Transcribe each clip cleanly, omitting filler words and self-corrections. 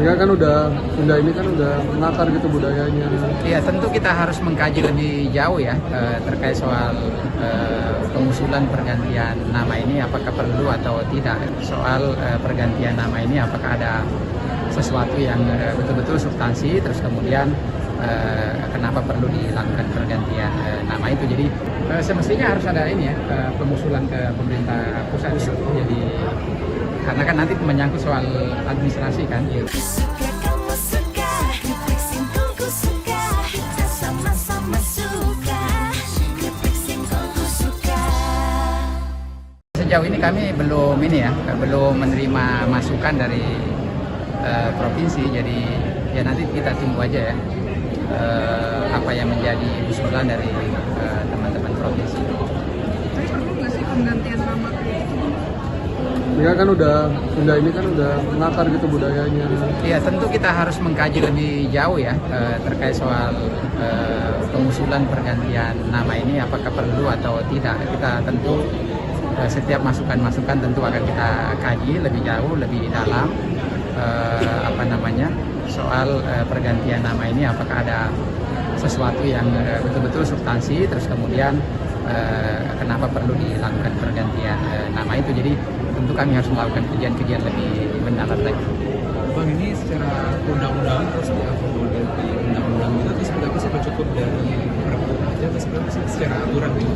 Ya kan udah ini kan udah mengakar gitu budayanya. Ya tentu kita harus mengkaji lebih jauh ya terkait soal pengusulan pergantian nama ini apakah perlu atau tidak. Soal pergantian nama ini apakah ada sesuatu yang betul-betul substansi, terus kemudian kenapa perlu dilakukan pergantian nama itu. Jadi semestinya harus ada ini ya pengusulan ke pemerintah pusat. Jadi karena kan nanti menyangkut soal administrasi kan. Sejauh ini kami belum menerima masukan dari provinsi, jadi ya nanti kita tunggu aja ya apa yang menjadi usulan dari teman-teman provinsi. Tapi perlu nggak sih penggantian nama kayak gitu? Ya kan udah ini kan udah mengakar gitu budayanya. Ya tentu kita harus mengkaji lebih jauh ya terkait soal pengusulan pergantian nama ini apakah perlu atau tidak. Kita tentu setiap masukan-masukan tentu akan kita kaji lebih jauh, lebih dalam soal pergantian nama ini apakah ada sesuatu yang betul-betul substansi, terus kemudian kenapa perlu dilakukan pergantian nama itu. Jadi tentu kami harus melakukan kajian-kajian lebih mendalam lagi. Bang, ini secara undang-undang terus diakomodir di undang-undang itu sebenarnya sih cukup dari perpu aja atau sebenarnya secara aturan gitu?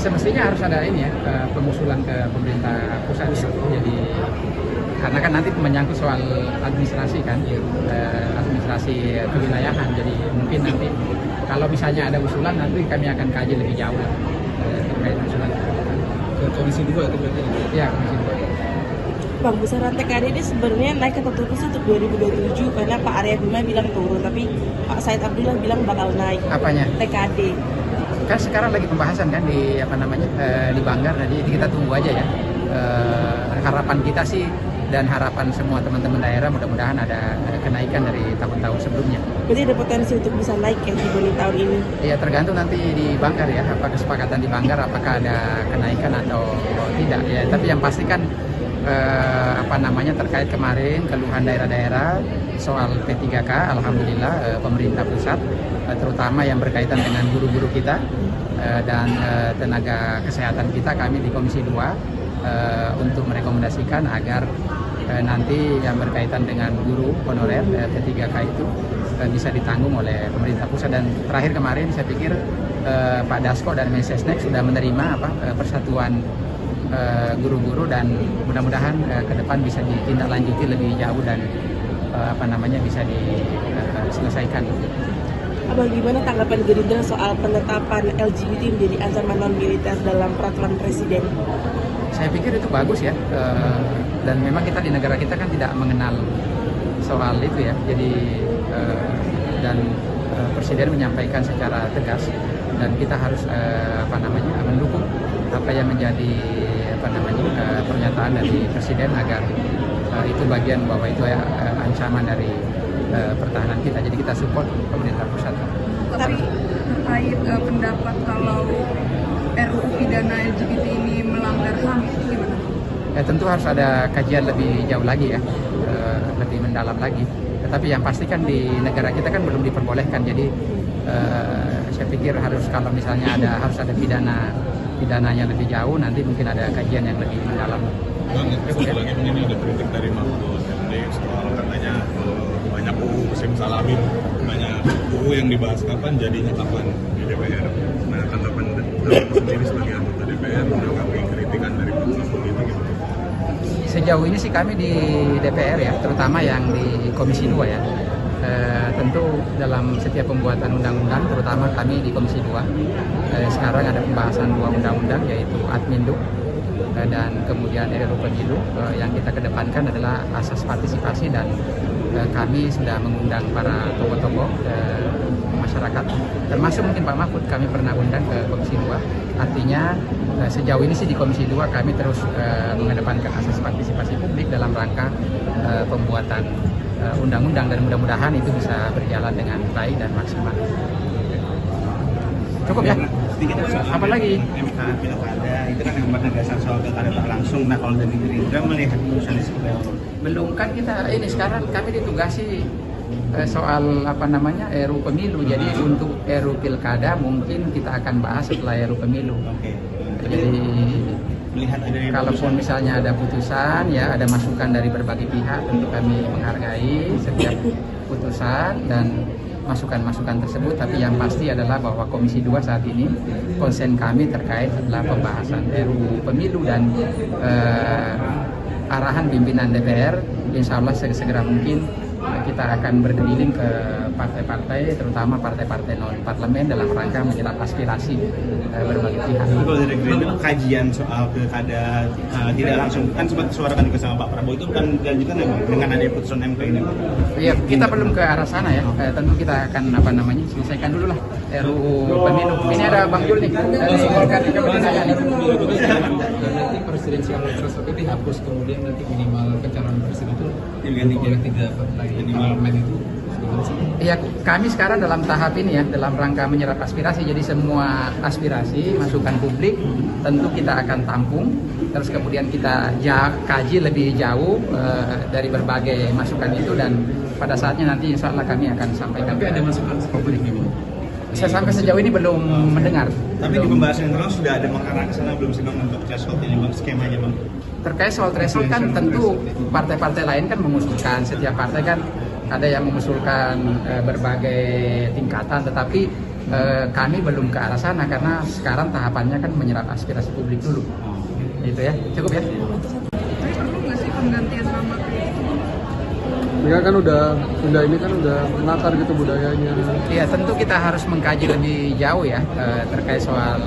Semestinya harus ada ini ya pengusulan ke pemerintah pusat. Jadi karena kan nanti menyangkut soal administrasi kan, administrasi kewilayahan. Jadi mungkin nanti kalau misalnya ada usulan nanti kami akan kaji lebih jauh terkait usulan. Ke Komisi 2 itu berarti? Ya, Komisi 2. Bang, besaran TKD ini sebenarnya naik atau turun sih untuk 2027 karena Pak Arya Bima bilang turun, tapi Pak Said Abdullah bilang bakal naik. Apanya? TKD. Kan sekarang lagi pembahasan kan di di Banggar, jadi kita tunggu aja ya. Harapan kita sih dan harapan semua teman-teman daerah mudah-mudahan ada kenaikan dari tahun-tahun sebelumnya. Berarti ada potensi untuk bisa naik ya dibanding tahun ini? Ya tergantung nanti di Banggar ya, apa kesepakatan di Banggar apakah ada kenaikan atau tidak ya. Tapi yang pasti kan terkait kemarin keluhan daerah-daerah soal P3K, alhamdulillah pemerintah pusat terutama yang berkaitan dengan guru-guru kita dan tenaga kesehatan kita, kami di Komisi 2 untuk merekomendasikan agar nanti yang berkaitan dengan guru honorer P3K itu bisa ditanggung oleh pemerintah pusat. Dan terakhir kemarin saya pikir Pak Dasko dan Mensesnek sudah menerima persatuan guru-guru dan mudah-mudahan ke depan bisa ditindaklanjuti lebih jauh dan bisa diselesaikan. Abang, gimana tanggapan Gerindra soal penetapan LGBT menjadi ancaman non-militer dalam peraturan presiden? Saya pikir itu bagus ya, dan memang kita di negara kita kan tidak mengenal soal itu ya. Jadi presiden menyampaikan secara tegas dan kita harus mendukung apa yang menjadi pernyataan dari presiden agar itu bagian bahwa itu ancaman dari pertahanan kita. Jadi kita support pemerintah pusat. Tapi terkait pendapat kalau RUU pidana LGBT ini melanggar HAM itu gimana? Ya, tentu harus ada kajian lebih jauh lagi ya, lebih mendalam lagi. Tetapi yang pasti kan di negara kita kan belum diperbolehkan. Jadi saya pikir kalau misalnya harus ada pidananya lebih jauh, nanti mungkin ada kajian yang lebih mendalam. Bang, sekali lagi ini ada kritik dari Mahfud MD soal katanya banyak UU simsalabim, banyak UU yang dibahas kapan jadinya kapan di DPR. Nah, tanggapan sendiri sebagai anggota DPR menanggapi kritikan dari Pak Mahfud itu gitu. Sejauh ini sih kami di DPR ya, terutama yang di Komisi 2 ya. Tentu dalam setiap pembuatan undang-undang, terutama kami di Komisi 2, sekarang ada pembahasan 2 undang-undang, yaitu Admindu dan kemudian RUU Pemilu. Yang kita kedepankan adalah asas partisipasi, dan kami sudah mengundang para tokoh-tokoh masyarakat, termasuk mungkin Pak Mahfud, kami pernah undang ke Komisi 2. Artinya sejauh ini sih di Komisi 2 kami terus mengedepankan asas partisipasi publik dalam rangka pembuatan undang-undang, dan mudah-mudahan itu bisa berjalan dengan baik dan maksimal. Cukup ya? sedikit soal Apalagi? MK Pilkada itu kan yang penegasan soal pilkada tak langsung. Nah kalau dari Gerindra melihat putusan ini seperti apa? Belum, kan kita ini sekarang kami ditugasi soal apa namanya RUU pemilu. Jadi untuk RUU pilkada mungkin kita akan bahas setelah RUU pemilu. Oke. Jadi Melihat adanya kalaupun misalnya ada putusan ya, ada masukan dari berbagai pihak, tentu kami menghargai setiap putusan dan masukan-masukan tersebut. Tapi yang pasti adalah bahwa Komisi 2 saat ini konsen kami terkait adalah pembahasan RUU pemilu dan arahan pimpinan DPR, insya Allah segera mungkin kita akan berkeliling ke partai-partai, terutama partai-partai non-parlemen dalam rangka menyerap aspirasi berbagai pihak. kalau dari Gerindra kajian soal pilkada tidak langsung kan sempat disuarakan juga sama Pak Prabowo itu kan dilanjutkan ya Bang dengan adanya putusan MK ini. Iya, kita belum ke arah sana ya. Tentu kita akan apa namanya selesaikan dulu lah RUU pemilu. Ini ada Bang Jul nih dari Golkar juga bertanya nih. Nanti presidensial threshold itu dihapus, kemudian nanti minimal pencalonan presiden itu diganti oleh 3 partai parlemen itu. Iya, kami sekarang dalam tahap ini ya, dalam rangka menyerap aspirasi. Jadi semua aspirasi, masukan publik tentu kita akan tampung. Terus kemudian kita kaji lebih jauh dari berbagai masukan itu, dan pada saatnya nanti insya Allah kami akan sampaikan. Tapi ada masukan publik memang. Saya sampai sejauh ini belum mendengar. Tapi di pembahasan internal sudah ada mengarah ke sana belum sih Bang untuk threshold ini Bang, skemanya Bang? Terkait soal threshold kan tentu partai-partai lain kan mengusulkan, setiap partai kan ada yang mengusulkan berbagai tingkatan, tetapi kami belum ke arah sana karena sekarang tahapannya kan menyerap aspirasi publik dulu. Itu ya, cukup ya. Tapi perlu nggak sih penggantian nama kayak gitu? Mereka kan udah mengakar gitu budayanya. Ya tentu kita harus mengkaji lebih jauh ya terkait soal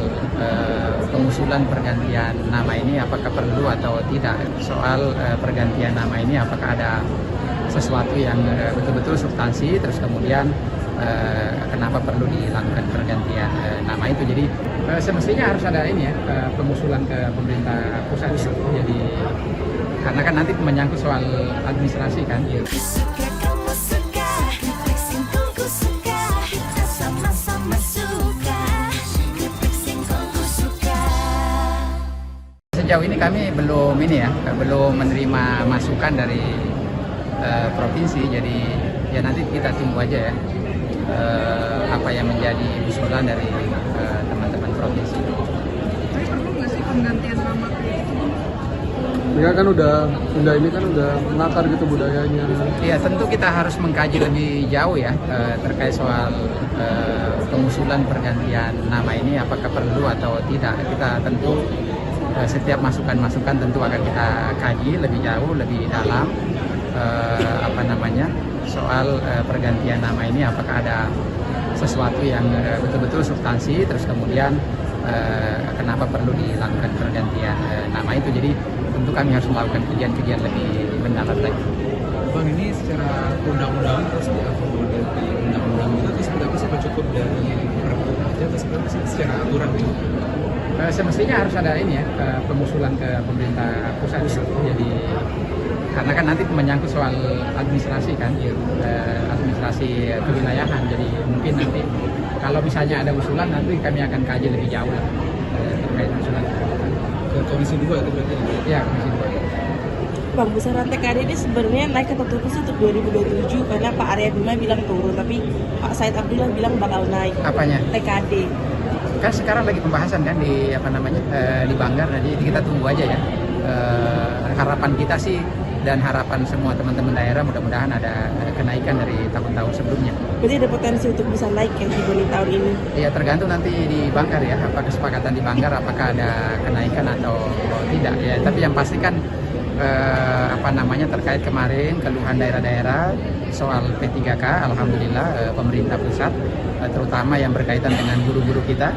pengusulan pergantian nama ini apakah perlu atau tidak. Soal pergantian nama ini apakah ada sesuatu yang betul-betul substansi, terus kemudian kenapa perlu dilakukan pergantian nama itu. Jadi semestinya harus ada ini ya pengusulan ke pemerintah pusat. Jadi karena kan nanti menyangkut soal administrasi kan. Suka kamu suka, fixingku suka, kita sama-sama suka, fixingku suka. Sejauh ini kami belum menerima masukan dari provinsi, jadi ya nanti kita tunggu aja ya apa yang menjadi usulan dari teman-teman provinsi. Tapi perlu nggak sih penggantian nama kayak gitu? Mereka kan udah mengakar gitu budayanya. Ya tentu kita harus mengkaji lebih jauh ya terkait soal pengusulan pergantian nama ini apakah perlu atau tidak. Kita tentu setiap masukan-masukan tentu akan kita kaji lebih jauh, lebih dalam soal pergantian nama ini apakah ada sesuatu yang betul-betul substansi, terus kemudian kenapa perlu dilakukan pergantian nama itu. Jadi tentu kami harus melakukan kajian-kajian lebih mendalam lagi. Bang, ini secara undang-undang terus diakomodir di undang-undang itu seperti apa sih, cukup dari perpu aja atau seperti apa sih secara aturan gitu? Semestinya harus ada ini ya pengusulan ke pemerintah pusat. Jadi karena kan nanti menyangkut soal administrasi kan, administrasi kewilayahan. Jadi mungkin nanti kalau misalnya ada usulan nanti kami akan kaji lebih jauh lah terkait usulan. Ke Komisi 2 itu berarti? Ya, Komisi 2. Bang, besaran TKD ini sebenarnya naik ke tertulis untuk 2027 karena Pak Arya Bima bilang turun, tapi Pak Said Abdullah bilang bakal naik. Apanya? TKD. Kan sekarang lagi pembahasan kan di di Banggar, jadi kita tunggu aja ya. Harapan kita sih dan harapan semua teman-teman daerah mudah-mudahan ada kenaikan dari tahun-tahun sebelumnya. Berarti ada potensi untuk bisa naik yang dibanding tahun ini? Ya tergantung nanti di Banggar ya, apa kesepakatan di Banggar apakah ada kenaikan atau tidak ya. Tapi yang pasti kan terkait kemarin keluhan daerah-daerah soal P3K, alhamdulillah pemerintah pusat terutama yang berkaitan dengan guru-guru kita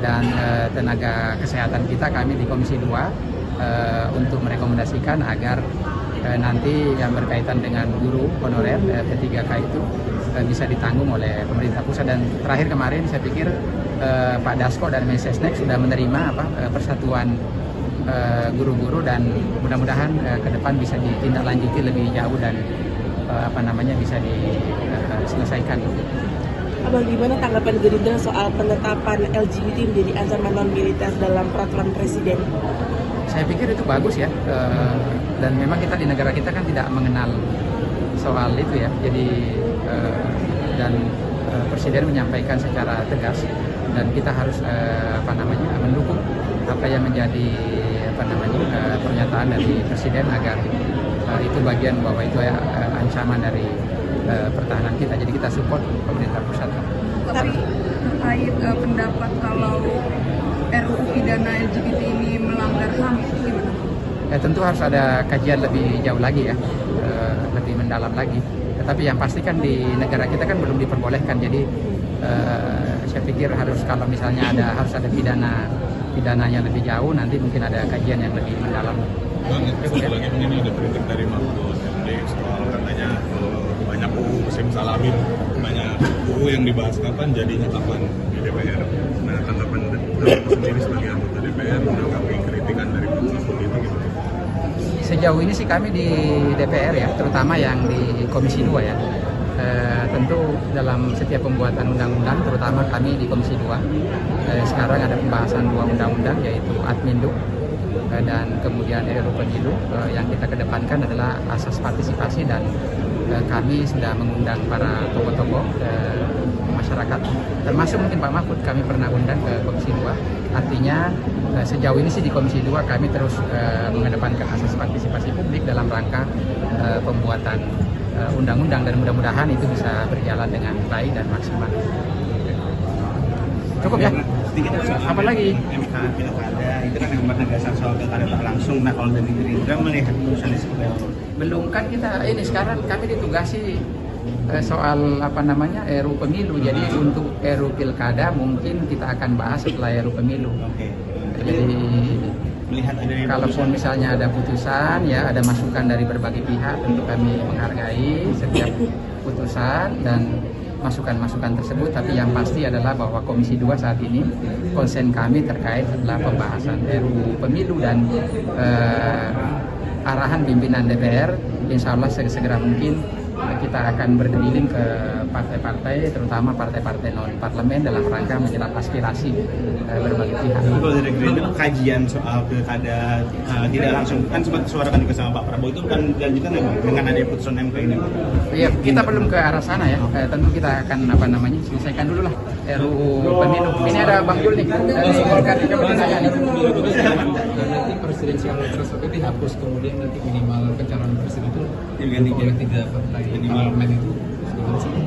dan tenaga kesehatan kita, kami di Komisi 2 untuk merekomendasikan agar nanti yang berkaitan dengan guru honorer P3K itu bisa ditanggung oleh pemerintah pusat. Dan terakhir kemarin saya pikir Pak Dasko dan Mensesnek sudah menerima persatuan guru-guru, dan mudah-mudahan ke depan bisa ditindaklanjuti lebih jauh dan bisa diselesaikan. Abang, gimana tanggapan Gerindra soal penetapan LGBT menjadi ancaman non-militer dalam peraturan presiden? Saya pikir itu bagus ya, dan memang kita di negara kita kan tidak mengenal soal itu ya. Jadi presiden menyampaikan secara tegas dan kita harus mendukung apa yang menjadi pernyataan dari presiden agar itu bagian bahwa itu ancaman dari pertahanan kita. Jadi kita support pemerintah pusat. Tapi terkait pendapat kalau RUU pidana LGBT ini melanggar HAM itu gimana? Ya, tentu harus ada kajian lebih jauh lagi ya, lebih mendalam lagi. Tetapi yang pasti kan di negara kita kan belum diperbolehkan. Jadi saya pikir kalau misalnya harus ada pidananya lebih jauh, nanti mungkin ada kajian yang lebih mendalam. Bang, satu lagi ini ada kritik dari Mahfud MD soal katanya banyak UU simsalabim, banyak UU yang dibahas kapan jadinya kapan di DPR. Nah, tanggapan sendiri sebagai anggota DPR menanggapi kritikan dari Mahfud itu gitu. Sejauh ini sih kami di DPR ya, terutama yang di Komisi 2 ya. Tentu dalam setiap pembuatan undang-undang, terutama kami di Komisi 2, sekarang ada pembahasan 2 undang-undang, yaitu Admindu dan kemudian RUU Pemilu. Yang kita kedepankan adalah asas partisipasi, dan kami sudah mengundang para tokoh-tokoh masyarakat, termasuk mungkin Pak Mahfud, kami pernah undang ke Komisi 2. Artinya sejauh ini sih di Komisi 2 kami terus mengedepankan asas partisipasi publik dalam rangka pembuatan undang-undang, dan mudah-mudahan itu bisa berjalan dengan baik dan maksimal. Cukup ya? Apa lagi? MK Pilkada itu kan yang penegasan soal pilkada tak langsung. Nah, kalau dari Gerindra melihat putusan ini seperti apa? Belum, kan kita ini sekarang kami ditugasi soal RUU Pemilu. Jadi untuk RUU Pilkada mungkin kita akan bahas setelah RUU Pemilu. Oke. Jadi Melihat adanya kalaupun misalnya ada putusan ya, ada masukan dari berbagai pihak, tentu kami menghargai setiap putusan dan masukan-masukan tersebut. Tapi yang pasti adalah bahwa Komisi 2 saat ini konsen kami terkait adalah pembahasan RUU Pemilu, dan arahan pimpinan DPR insya Allah segera mungkin kita akan berkeliling ke partai-partai, terutama partai-partai non-parlemen, dalam rangka menyerap aspirasi berbagai pihak. Kalau dari Gerindra kajian soal pilkada tidak langsung, kan sempat disuarakan juga sama Pak Prabowo, itu kan dilanjutkan ya Bang, dengan adanya putusan MK ini? Iya, kita belum ke arah sana ya. Tentu kita akan selesaikan dulu lah RUU Pemilu. Ini ada Bang Jul nih dari Golkar juga bertanya nih. Nanti presidensial threshold itu dihapus, kemudian nanti minimal pencalonan presiden itu diganti oleh 3 partai parlemen itu.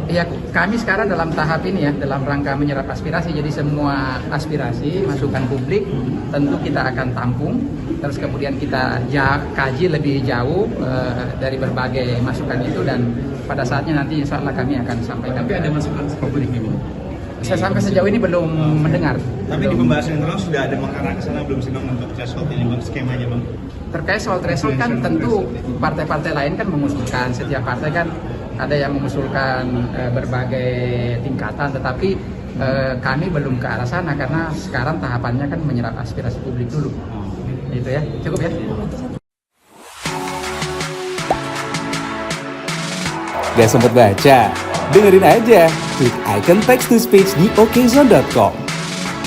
Iya, kami sekarang dalam tahap ini ya, dalam rangka menyerap aspirasi. Jadi semua aspirasi, masukan publik tentu kita akan tampung, terus kemudian kita kaji lebih jauh dari berbagai masukan itu, dan pada saatnya nanti insya Allah kami akan sampaikan. Tapi ada masukan publik nih Bang? Saya sampai sejauh ini belum mendengar. Tapi di pembahasan internal sudah ada mengarah ke sana belum sih Bang untuk threshold ini Bang, skemanya Bang? Terkait soal threshold kan tentu partai-partai lain kan mengusulkan, setiap partai kan ada yang mengusulkan berbagai tingkatan, tetapi kami belum ke arah sana karena sekarang tahapannya kan menyerap aspirasi publik dulu. Itu ya, cukup ya. Gak sempet baca? Dengerin aja, klik icon text to speech di okezone.com.